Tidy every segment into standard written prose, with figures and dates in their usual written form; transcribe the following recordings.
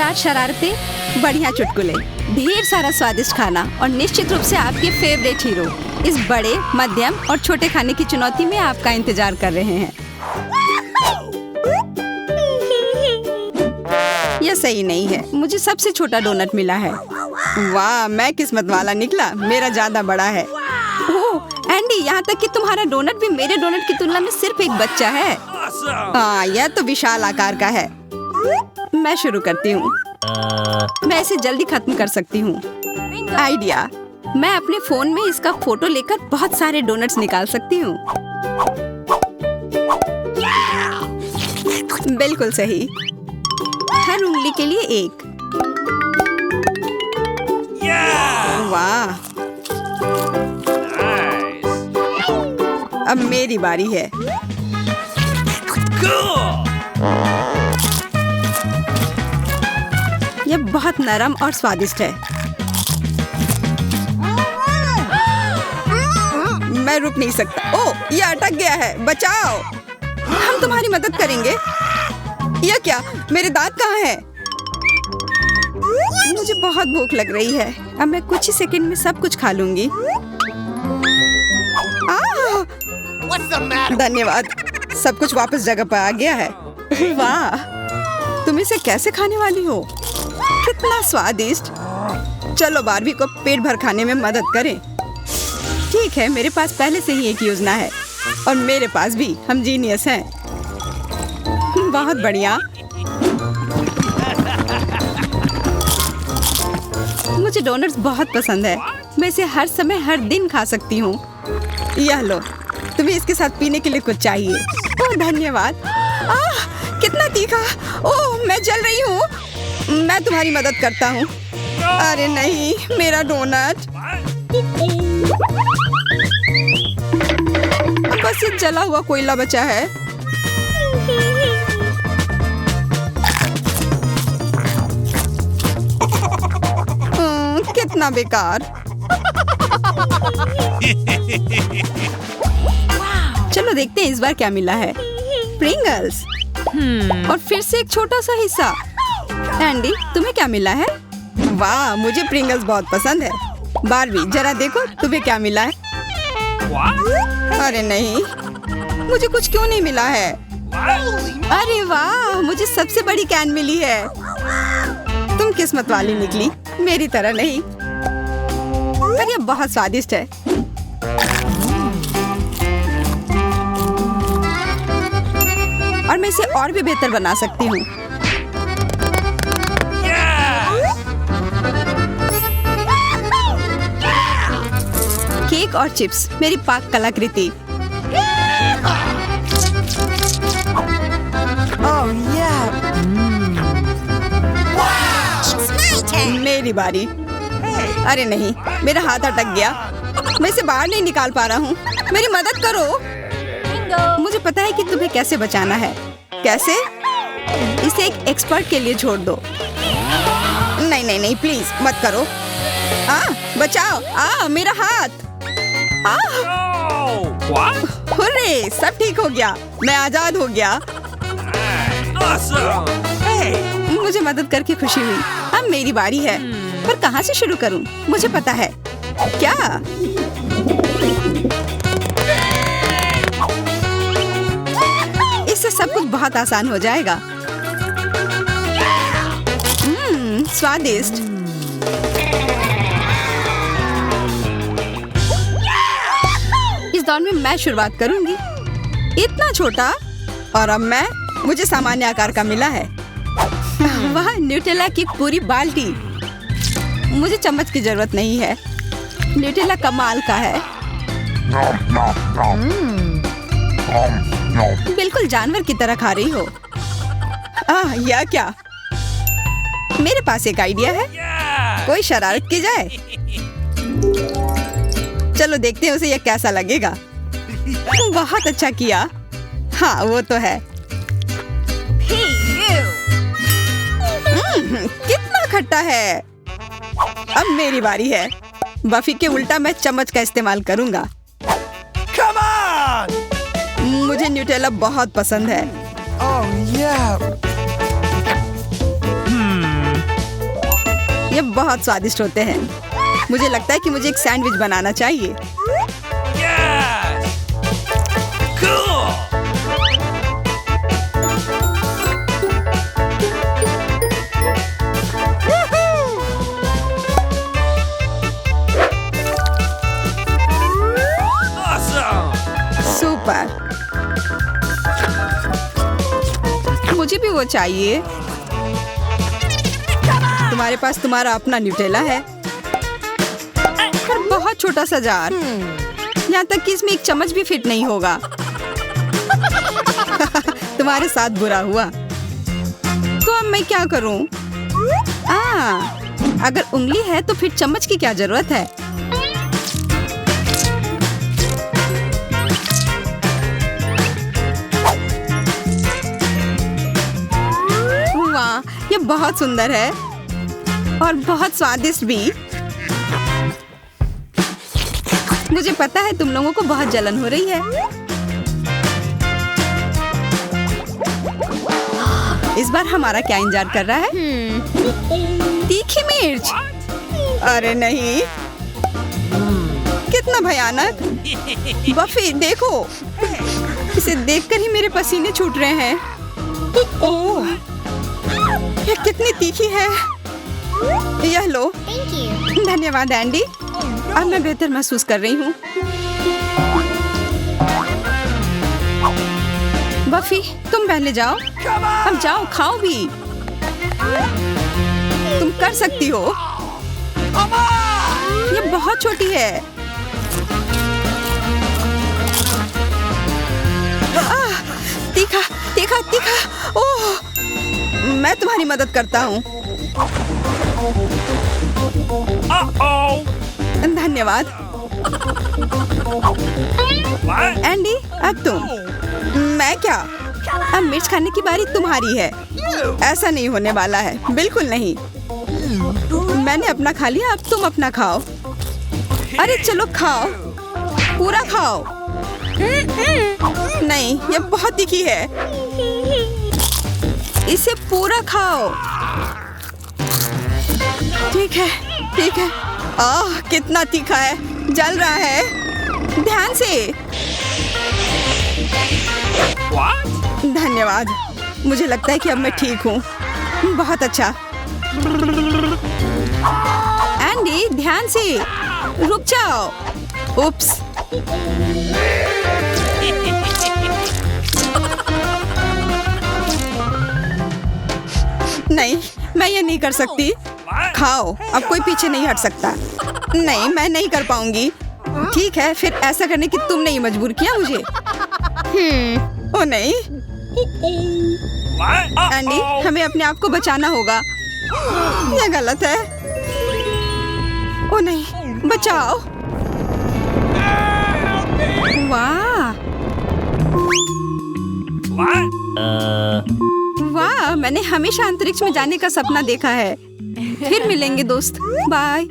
मजेदार शरारतें, बढ़िया चुटकुले, ढेर सारा स्वादिष्ट खाना और निश्चित रूप से आपके फेवरेट हीरो इस बड़े, मध्यम और छोटे खाने की चुनौती में आपका इंतजार कर रहे हैं। यह सही नहीं है, मुझे सबसे छोटा डोनट मिला है। वाह, मैं किस्मत वाला निकला, मेरा ज्यादा बड़ा है। ओह एंडी, यहाँ तक कि तुम्हारा डोनट भी मेरे डोनट की तुलना में सिर्फ एक बच्चा है। हाँ, यह तो विशाल आकार का है। मैं शुरू करती हूँ। मैं इसे जल्दी खत्म कर सकती हूँ। आइडिया, मैं अपने फोन में इसका फोटो लेकर बहुत सारे डोनट्स निकाल सकती हूँ। बिल्कुल सही, हर उंगली के लिए एक। वाह, अब मेरी बारी है। यह बहुत नरम और स्वादिष्ट है। मैं रुक नहीं सकता। ओह, यह अटक गया है, बचाओ। हम तुम्हारी मदद करेंगे। यह क्या, मेरे दांत कहाँ हैं? मुझे बहुत भूख लग रही है। अब मैं कुछ ही सेकंड में सब कुछ खा लूंगी। धन्यवाद, सब कुछ वापस जगह पर आ गया है। वाह, तुम इसे कैसे खाने वाली हो? कितना स्वादिष्ट। चलो बारबी को पेट भर खाने में मदद करें। ठीक है, मेरे पास पहले से ही एक योजना है और मेरे पास भी। हम जीनियस हैं। बहुत बढ़िया। मुझे डोनट्स बहुत पसंद है। मैं इसे हर समय हर दिन खा सकती हूँ। यह लो, तुम्हें इसके साथ पीने के लिए कुछ चाहिए। ओह धन्यवाद। कितना तीखा। ओह, मैं जल रही हूँ। मैं तुम्हारी मदद करता हूँ। अरे नहीं, मेरा डोनट। बस ये जला हुआ कोयला बचा है। कितना बेकार। चलो देखते हैं इस बार क्या मिला है। प्रिंगल्स। और फिर से एक छोटा सा हिस्सा। एंडी, तुम्हें क्या मिला है? वाह, मुझे प्रिंगल्स बहुत पसंद है। बारबी, जरा देखो तुम्हें क्या मिला है। अरे नहीं, मुझे कुछ क्यों नहीं मिला है? अरे वाह, मुझे सबसे बड़ी कैन मिली है। तुम किस्मत वाली निकली, मेरी तरह नहीं। पर यह बहुत स्वादिष्ट है। और मैं इसे और भी बेहतर बना सकती हूँ। केक और चिप्स, मेरी पाक कलाकृति। मेरी बारी। अरे नहीं, मेरा हाथ अटक गया। मैं इसे बाहर नहीं निकाल पा रहा हूँ। मेरी मदद करो। मुझे पता है कि तुम्हें कैसे बचाना है। कैसे? इसे एक एक्सपर्ट के लिए छोड़ दो। नहीं नहीं नहीं, प्लीज मत करो। बचाओ। मेरा हाथ। हुर्रे, सब ठीक हो गया। मैं आजाद हो गया। मुझे मदद करके खुशी हुई। अब मेरी बारी है। पर कहाँ से शुरू करूँ? मुझे पता है। क्या? इससे सब कुछ बहुत आसान हो जाएगा। स्वादिष्ट। इस दौर में मैं शुरुआत करूंगी। इतना छोटा, और अब मुझे सामान्य आकार का मिला है। वह न्यूटेला की पूरी बाल्टी। मुझे चम्मच की जरूरत नहीं है। न्यूटेला कमाल का है। बिल्कुल जानवर की तरह खा रही हो। यह क्या? मेरे पास एक आइडिया है। कोई शरारत की जाए। चलो देखते हैं उसे यह कैसा लगेगा। बहुत अच्छा किया। हाँ, वो तो है। कितना खट्टा है। अब मेरी बारी है। बफी के उल्टा मैं चम्मच का इस्तेमाल करूंगा। Come on! मुझे न्यूटेला बहुत पसंद है। ये बहुत स्वादिष्ट होते हैं। मुझे लगता है कि मुझे एक सैंडविच बनाना चाहिए। Yes! Cool! Awesome! सुपर। मुझे भी वो चाहिए। तुम्हारे पास तुम्हारा अपना न्यूटेला है, पर बहुत छोटा सा जार। यहाँ तक कि इसमें एक चम्मच भी फिट नहीं होगा। तुम्हारे साथ बुरा हुआ। तो अब मैं क्या करूं? अगर उंगली है तो फिर चम्मच की क्या जरूरत है? वाह, ये बहुत सुंदर है और बहुत स्वादिष्ट भी। मुझे पता है तुम लोगों को बहुत जलन हो रही है। इस बार हमारा क्या इंतजार कर रहा है? तीखी मिर्च। अरे नहीं, कितना भयानक। बफी देखो, इसे देखकर ही मेरे पसीने छूट रहे हैं। ओह, ये कितनी तीखी है। यह लो। धन्यवाद एंडी, अब मैं बेहतर महसूस कर रही हूँ। बफी तुम पहले जाओ। अब जाओ, खाओ भी। तुम कर सकती हो। ये बहुत छोटी है। तीखा तीखा तीखा। ओह, मैं तुम्हारी मदद करता हूँ। धन्यवाद। एंडी, अब तुम। मैं क्या? अब मिर्च खाने की बारी तुम्हारी है। ऐसा नहीं होने वाला है, बिल्कुल नहीं। मैंने अपना खा लिया, अब तुम अपना खाओ। अरे चलो खाओ, पूरा खाओ। नहीं, ये बहुत तीखी है। इसे पूरा खाओ। ठीक है, ठीक है। आह, कितना तीखा है, जल रहा है। ध्यान से। धन्यवाद। मुझे लगता है कि अब मैं ठीक हूँ। बहुत अच्छा। एंडी, ध्यान से। रुक जाओ। उप्स। नहीं, मैं ये नहीं कर सकती। खाओ, अब कोई पीछे नहीं हट सकता। नहीं, मैं नहीं कर पाऊंगी। ठीक है, फिर ऐसा करने की तुमने ही मजबूर किया मुझे। ओ नहीं। एंडी, हमें अपने आप को बचाना होगा। यह गलत है। ओ नहीं, बचाओ। वाह वाह, मैंने हमेशा अंतरिक्ष में जाने का सपना देखा है। फिर मिलेंगे दोस्त, बाय।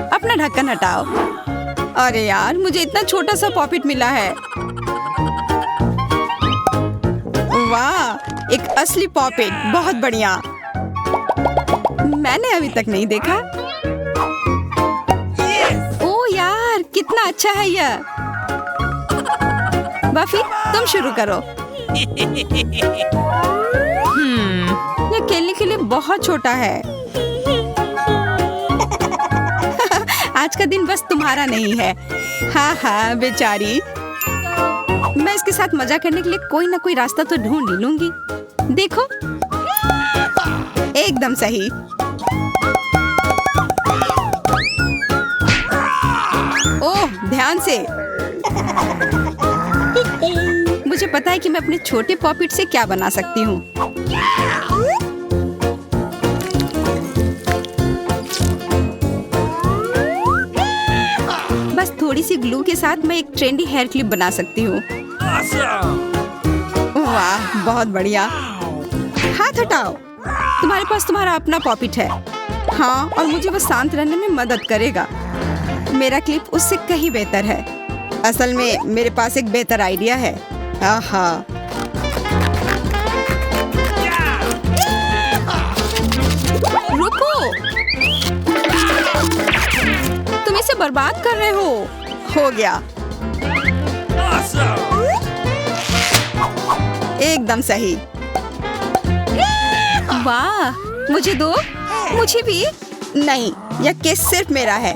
अपना ढक्कन हटाओ। अरे यार, मुझे इतना छोटा सा पॉपिट मिला है। वाह, एक असली पॉपिट, बहुत बढ़िया। मैंने अभी तक नहीं देखा। ओ यार, कितना अच्छा है यह। बफी, तुम शुरू करो। यह खेलने के लिए बहुत छोटा है। आज का दिन बस तुम्हारा नहीं है। हाँ हाँ बेचारी, मैं इसके साथ मजा करने के लिए कोई ना कोई रास्ता तो ढूंढ ही लूंगी। देखो, एकदम सही। ओह, ध्यान से। मुझे पता है कि मैं अपने छोटे पॉपिट से क्या बना सकती हूँ। बस थोड़ी सी ग्लू के साथ मैं एक ट्रेंडी हेयर क्लिप बना सकती हूँ। वाह, बहुत बढ़िया। हाथ हटाओ। तुम्हारे पास तुम्हारा अपना पॉपिट है। हाँ, और मुझे वो शांत रहने में मदद करेगा। मेरा क्लिप उससे कहीं बेहतर है। असल में मेरे पास एक बेहतर आइडिया है। आहा। तुम इसे बर्बाद कर रहे हो गया। Awesome! एकदम सही। वाह, मुझे दो। मुझे भी नहीं, यह केस सिर्फ मेरा है।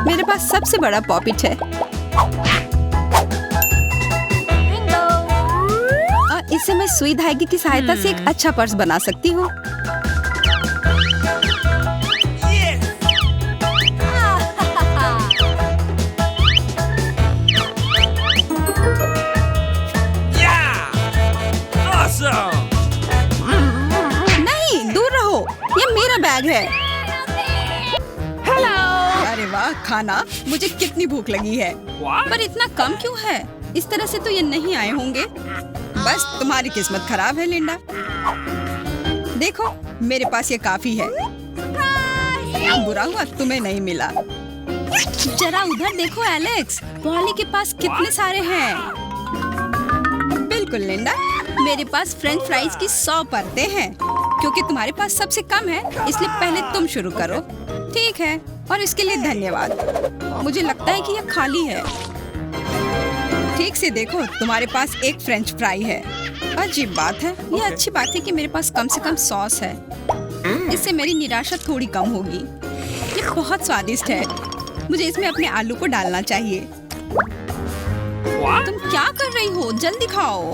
मेरे पास सबसे बड़ा पॉपिट है और इसे मैं सुई धागे की सहायता से एक अच्छा पर्स बना सकती हूँ। Yes! Yeah! Awesome! नहीं, दूर रहो, ये मेरा बैग है। अरे वाह, खाना। मुझे कितनी भूख लगी है। What? पर इतना कम क्यों है? इस तरह से तो ये नहीं आए होंगे। बस तुम्हारी किस्मत खराब है लिंडा। देखो, मेरे पास ये काफी है। बुरा हुआ तुम्हें नहीं मिला। जरा उधर देखो एलेक्स, पॉली के पास कितने सारे हैं। बिल्कुल लिंडा, मेरे पास फ्रेंच फ्राइज की 100 परतें हैं। क्योंकि तुम्हारे पास सबसे कम है, इसलिए पहले तुम शुरू करो। ठीक है, और इसके लिए धन्यवाद। मुझे लगता है कि यह खाली है। ठीक से देखो, तुम्हारे पास एक फ्रेंच फ्राई है। अजीब बात है। यह अच्छी बात है कि मेरे पास कम से कम सॉस है। इससे मेरी निराशा थोड़ी कम होगी। ये बहुत स्वादिष्ट है। मुझे इसमें अपने आलू को डालना चाहिए। What? तुम क्या कर रही हो? जल्दी खाओ।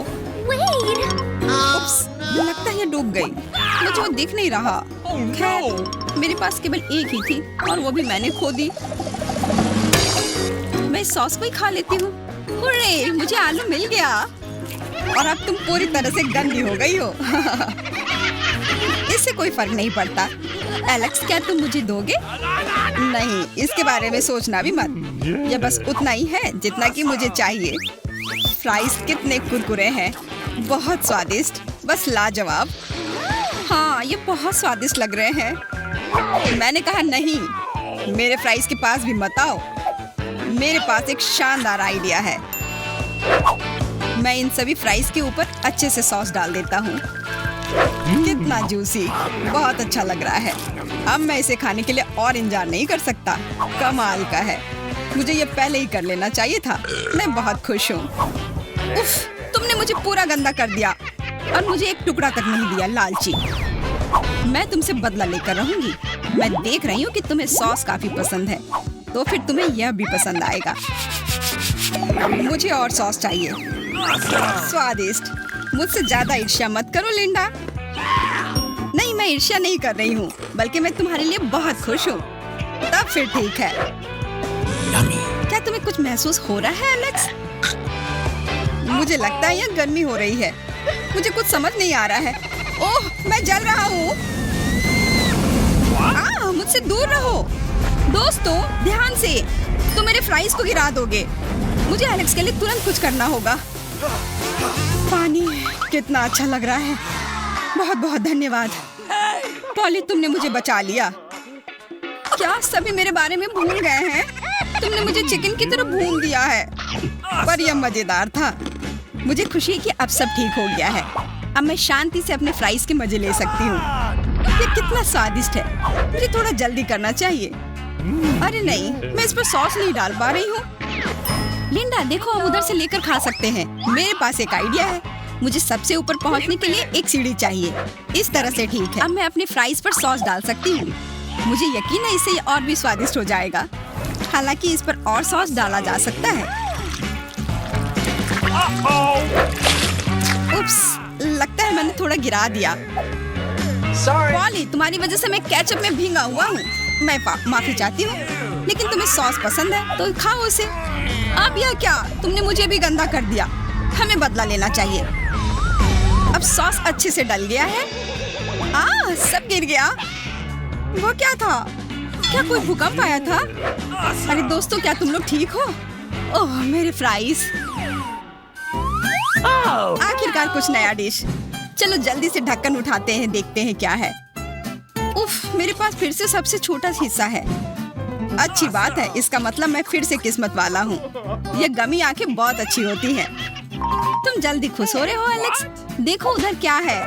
उप्स, लगता है ये डूब गई। मुझे वो दिख नहीं रहा। खैर, मेरे पास केवल एक ही थी और वो भी मैंने खो दी। मैं इस सॉस को ही खा लेती हूँ। हुर्रे, मुझे आलू मिल गया। और अब तुम पूरी तरह से गंदी हो गई हो। इससे कोई फर्क नहीं पड़ता। एलेक्स, क्या तुम मुझे दोगे? नहीं, इसके बारे में सोचना भी मत। यह बस उतना ही है जितना कि मुझे चाहिए। फ्राइज कितने कुरकुरे हैं, बहुत स्वादिष्ट, बस लाजवाब। हाँ, ये बहुत स्वादिष्ट लग रहे हैं। मैंने कहा नहीं, मेरे फ्राइज के पास भी मत आओ। मेरे पास एक शानदार आइडिया है। मैं इन सभी फ्राइज के ऊपर अच्छे से सॉस डाल देता हूँ। कितना जूसी, बहुत अच्छा लग रहा है। अब मैं इसे खाने के लिए और इंतजार नहीं कर सकता। कमाल का है। मुझे ये पहले ही कर लेना चाहिए था। मैं बहुत खुश हूँ। उफ, तुमने मुझे पूरा गंदा कर दिया और मुझे एक टुकड़ा तक नहीं दिया, लालची। मैं तुमसे बदला लेकर रहूंगी। मैं देख रही हूँ कि तुम्हें सॉस काफी पसंद है, तो फिर तुम्हें यह भी पसंद आएगा। मुझे और सॉस चाहिए। स्वादिष्ट। मुझसे ज्यादा ईर्ष्या मत करो लिंडा। नहीं, मैं ईर्ष्या नहीं कर रही हूँ, बल्कि मैं तुम्हारे लिए बहुत खुश हूँ। तब फिर ठीक है। क्या तुम्हें कुछ महसूस हो रहा है एलेक्स? मुझे लगता है यह गर्मी हो रही है। मुझे कुछ समझ नहीं आ रहा है। ओह, मैं जल रहा हूँ। मुझसे दूर रहो। दोस्तों, ध्यान से, तुम मेरे फ्राइज को गिरा दोगे। मुझे एलेक्स के लिए तुरंत कुछ करना होगा। पानी कितना अच्छा लग रहा है। बहुत बहुत धन्यवाद पॉली, तुमने मुझे बचा लिया। क्या सभी मेरे बारे में भूल गए हैं? तुमने मुझे चिकन की तरह भून दिया है, पर यह मजेदार था। मुझे खुशी है कि अब सब ठीक हो गया है। अब मैं शांति से अपने फ्राइज के मजे ले सकती हूँ। ये कितना स्वादिष्ट है। मुझे थोड़ा जल्दी करना चाहिए। अरे नहीं, मैं इस पर सॉस नहीं डाल पा रही हूँ। लिंडा, देखो, हम उधर से लेकर खा सकते हैं। मेरे पास एक आइडिया है। मुझे सबसे ऊपर पहुँचने के लिए एक सीढ़ी चाहिए। इस तरह से ठीक है। अब मैं अपने फ्राइज पर सॉस डाल सकती हूँ। मुझे यकीन है इससे ये और भी स्वादिष्ट हो जाएगा। हालांकि इस पर और सॉस डाला जा सकता है। उप्स, लगता है मैंने थोड़ा गिरा दिया। पॉली, तुम्हारी वजह से मैं केचप में भीगा हुआ हूँ। मैं माफी चाहती हूँ, लेकिन तुम्हें सॉस पसंद है तो खाओ उसे। अब यह क्या? तुमने मुझे भी गंदा कर दिया। हमें बदला लेना चाहिए। अब सॉस अच्छे से डल गया है। सब गिर गया। वो क्या था? क्या कोई भूकंप आया था? अरे दोस्तों, क्या तुम लोग ठीक हो? ओह, मेरे फ्राइज। आखिरकार कुछ नया डिश। चलो जल्दी से ढक्कन उठाते हैं, देखते हैं क्या है। उफ, मेरे पास फिर से सबसे छोटा हिस्सा है। अच्छी बात है, इसका मतलब मैं फिर से किस्मत वाला हूँ। ये गमी आंखें बहुत अच्छी होती हैं। तुम जल्दी खुश हो रहे हो एलेक्स? देखो उधर क्या है।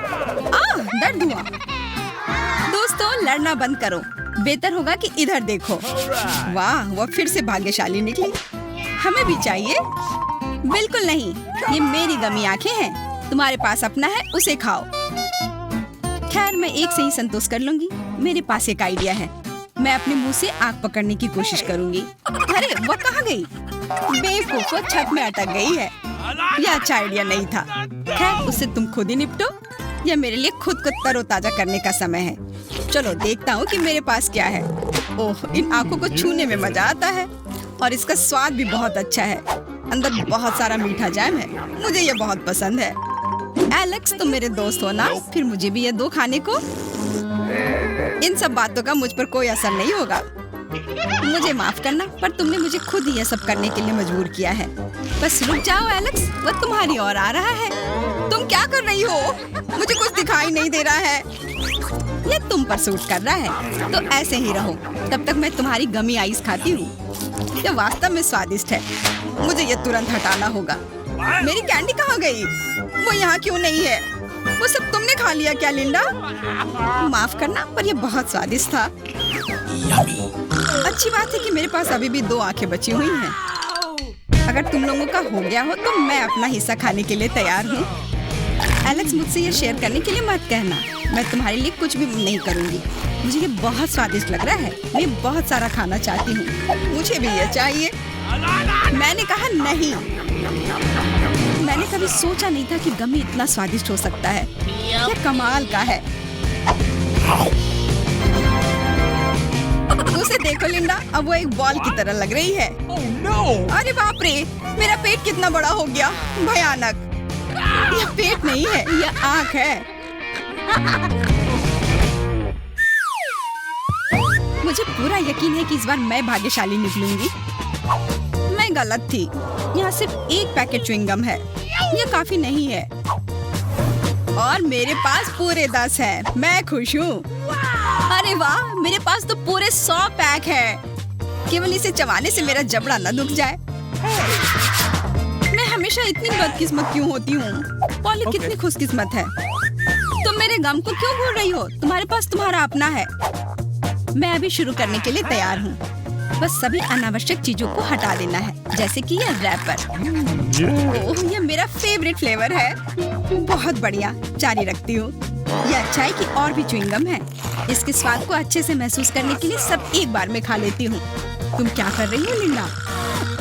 दर्द हुआ। दोस्तों, लड़ना बंद करो। बेहतर होगा कि इधर देखो। वाह, वह फिर से भाग्यशाली निकली। हमें भी चाहिए। बिल्कुल नहीं, ये मेरी गमी आंखें हैं। तुम्हारे पास अपना है, उसे खाओ। खैर, मैं एक से ही संतोष कर लूंगी। मेरे पास एक आइडिया है। मैं अपने मुंह से आग पकड़ने की कोशिश करूंगी। अरे, वो कहाँ गई? बेवकूफ, वो छत में अटक गई है। यह अच्छा आइडिया नहीं था। खैर, उससे तुम खुद ही निपटो। यह मेरे लिए खुद को तरोताजा करने का समय है। चलो देखता हूँ कि मेरे पास क्या है। ओह, इन आंखों को छूने में मजा आता है और इसका स्वाद भी बहुत अच्छा है। अंदर बहुत सारा मीठा जैम है। मुझे ये बहुत पसंद है। एलेक्स, तुम मेरे दोस्त हो ना, फिर मुझे भी ये दो खाने को। इन सब बातों का मुझ पर कोई असर नहीं होगा। मुझे माफ करना, पर तुमने मुझे खुद ही ये सब करने के लिए मजबूर किया है। बस रुक जाओ एलेक्स, वो तुम्हारी ओर आ रहा है। तुम क्या कर रही हो? मुझे कुछ दिखाई नहीं दे रहा है। ये तुम पर सूट कर रहा है, तो ऐसे ही रहो। तब तक मैं तुम्हारी गमी आइस खाती हूँ। ये वास्तव में स्वादिष्ट है। मुझे ये तुरंत हटाना होगा। मेरी कैंडी कहाँ गई? वो यहाँ क्यों नहीं है? वो सब तुमने खा लिया क्या लिंडा? माफ करना, पर ये बहुत स्वादिष्ट था। अच्छी बात है कि मेरे पास अभी भी 2 आंखें बची हुई हैं। अगर तुम लोगों का हो गया हो तो मैं अपना हिस्सा खाने के लिए तैयार हूँ। एलेक्स, मुझसे ये शेयर करने के लिए मत कहना। मैं तुम्हारे लिए कुछ भी नहीं करूँगी। मुझे ये बहुत स्वादिष्ट लग रहा है। मैं बहुत सारा खाना चाहती हूँ। मुझे भी ये चाहिए। मैंने कहा नहीं। मैंने कभी सोचा नहीं था कि गमी इतना स्वादिष्ट हो सकता है। ये कमाल का है। उसे देखो लिंडा, अब वो एक बॉल की तरह लग रही है। अरे बाप रे, मेरा पेट कितना बड़ा हो गया। भयानक। यह पेट नहीं है, यह आँख है। मुझे पूरा यकीन है कि इस बार मैं भाग्यशाली निकलूंगी। मैं गलत थी। यहाँ सिर्फ एक पैकेट च्युइंगम है। यह काफी नहीं है और मेरे पास पूरे 10 है। मैं खुश हूँ। अरे वाह, मेरे पास तो पूरे 100 पैक है। केवल इसे चबाने से मेरा जबड़ा न दुख जाए। मैं हमेशा इतनी बदकिस्मत क्यों होती हूँ? पॉली कितनी खुशकिस्मत है। तुम मेरे गम को क्यों भूल रही हो? तुम्हारे पास तुम्हारा अपना है। मैं अभी शुरू करने के लिए तैयार हूँ। बस सभी अनावश्यक चीजों को हटा देना है, जैसे कि यह रैपर। ओह, यह मेरा फेवरेट फ्लेवर है। बहुत बढ़िया, जारी रखती हूँ। यह अच्छा है कि और भी च्युइंगम है। इसके स्वाद को अच्छे से महसूस करने के लिए सब एक बार में खा लेती हूँ। तुम क्या कर रही हो लिंडा?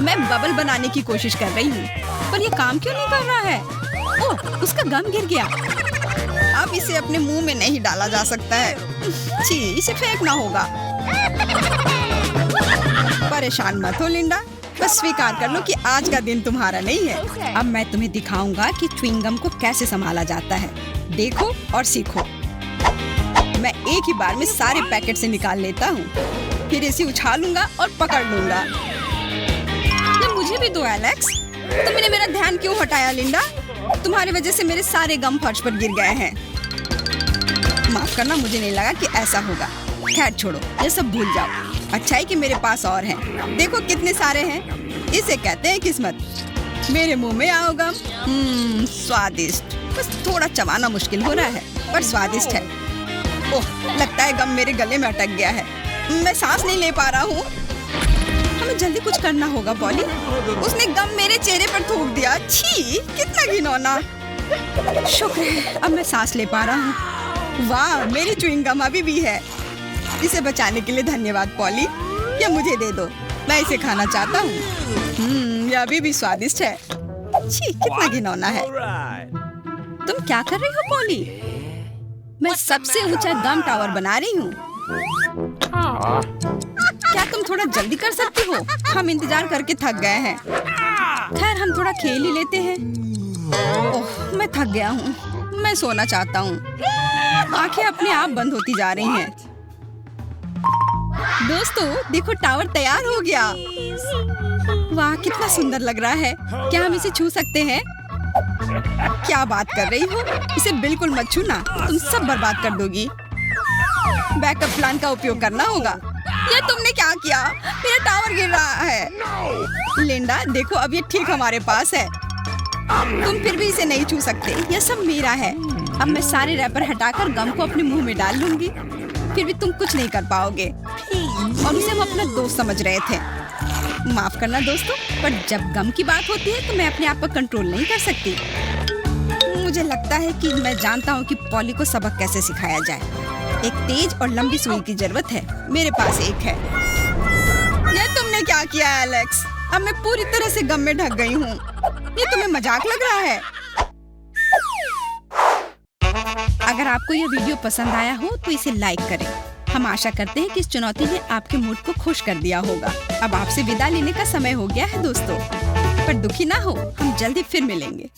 मैं बबल बनाने की कोशिश कर रही हूँ, पर यह काम क्यों नहीं कर रहा है? ओह, उसका गम गिर गया। अब इसे अपने मुंह में नहीं डाला जा सकता है। छी, इसे फेंकना होगा। परेशान मत हो लिंडा, बस स्वीकार कर लो कि आज का दिन तुम्हारा नहीं है। अब मैं तुम्हें दिखाऊंगा कि च्युइंगम को कैसे संभाला जाता है। देखो और सीखो। मैं एक ही बार में सारे पैकेट से निकाल लेता हूँ, फिर इसे उछालूंगा और पकड़ लूंगा। ये मुझे भी दो एलेक्स। तुमने मेरा ध्यान क्यों हटाया लिंडा? तुम्हारी वजह से मेरे सारे गम फर्श पर गिर गए हैं। माफ करना, मुझे नहीं लगा कि ऐसा होगा। खैर छोड़ो, ये सब भूल जाओ। अच्छा है कि मेरे पास और हैं। देखो कितने सारे हैं। इसे कहते हैं किस्मत। मेरे मुंह में आओ गम। स्वादिष्ट। बस थोड़ा चबाना मुश्किल हो रहा है, पर स्वादिष्ट है। ओह, लगता है गम मेरे गले में अटक गया है। मैं सांस नहीं ले पा रहा हूँ। हमें जल्दी कुछ करना होगा पॉली। उसने गम मेरे चेहरे पर थूक दिया। छी, कितना घिनौना। शुक्र है अब मैं सांस ले पा रहा हूँ। वाह, मेरी च्युइंगम अभी भी है। इसे बचाने के लिए धन्यवाद पॉली। ये मुझे दे दो, मैं इसे खाना चाहता हूँ। यह अभी भी स्वादिष्ट है। छी, कितना घिनौना है। तुम क्या कर रही हो पॉली? मैं सबसे ऊंचा गम टावर बना रही हूँ। क्या तुम थोड़ा जल्दी कर सकती हो? हम इंतजार करके थक गए हैं। खैर, हम थोड़ा खेल ही लेते हैं। ओह, मैं थक गया हूँ। मैं सोना चाहता हूँ। आंखें अपने आप बंद होती जा रही हैं। दोस्तों देखो, टावर तैयार हो गया। वाह, कितना सुंदर लग रहा है। क्या हम इसे छू सकते हैं? क्या बात कर रही हो? इसे बिल्कुल मत छूना, तुम सब बर्बाद कर दोगी। बैकअप प्लान का उपयोग करना होगा। ये तुमने क्या किया? मेरा टावर गिर रहा है। लिंडा देखो, अब ये ठीक हमारे पास है। तुम फिर भी इसे नहीं छू सकते। यह सब मेरा है। अब मैं सारे रैपर हटाकर गम को अपने मुंह में डाल लूंगी। फिर भी तुम कुछ नहीं कर पाओगे। और उसे वो अपना दोस्त समझ रहे थे। माफ करना दोस्तों, पर जब गम की बात होती है तो मैं अपने आप पर कंट्रोल नहीं कर सकती। मुझे लगता है कि मैं जानता हूँ कि पॉली को सबक कैसे सिखाया जाए। एक तेज और लंबी सुई की जरूरत है। मेरे पास एक है। ये तुमने क्या किया एलेक्स? अब मैं पूरी तरह से गम में ढक गई हूँ। ये तुम्हें मजाक लग रहा है? अगर आपको यह वीडियो पसंद आया हो तो इसे लाइक करें। हम आशा करते हैं कि इस चुनौती ने आपके मूड को खुश कर दिया होगा। अब आपसे विदा लेने का समय हो गया है दोस्तों, पर दुखी ना हो, हम जल्दी फिर मिलेंगे।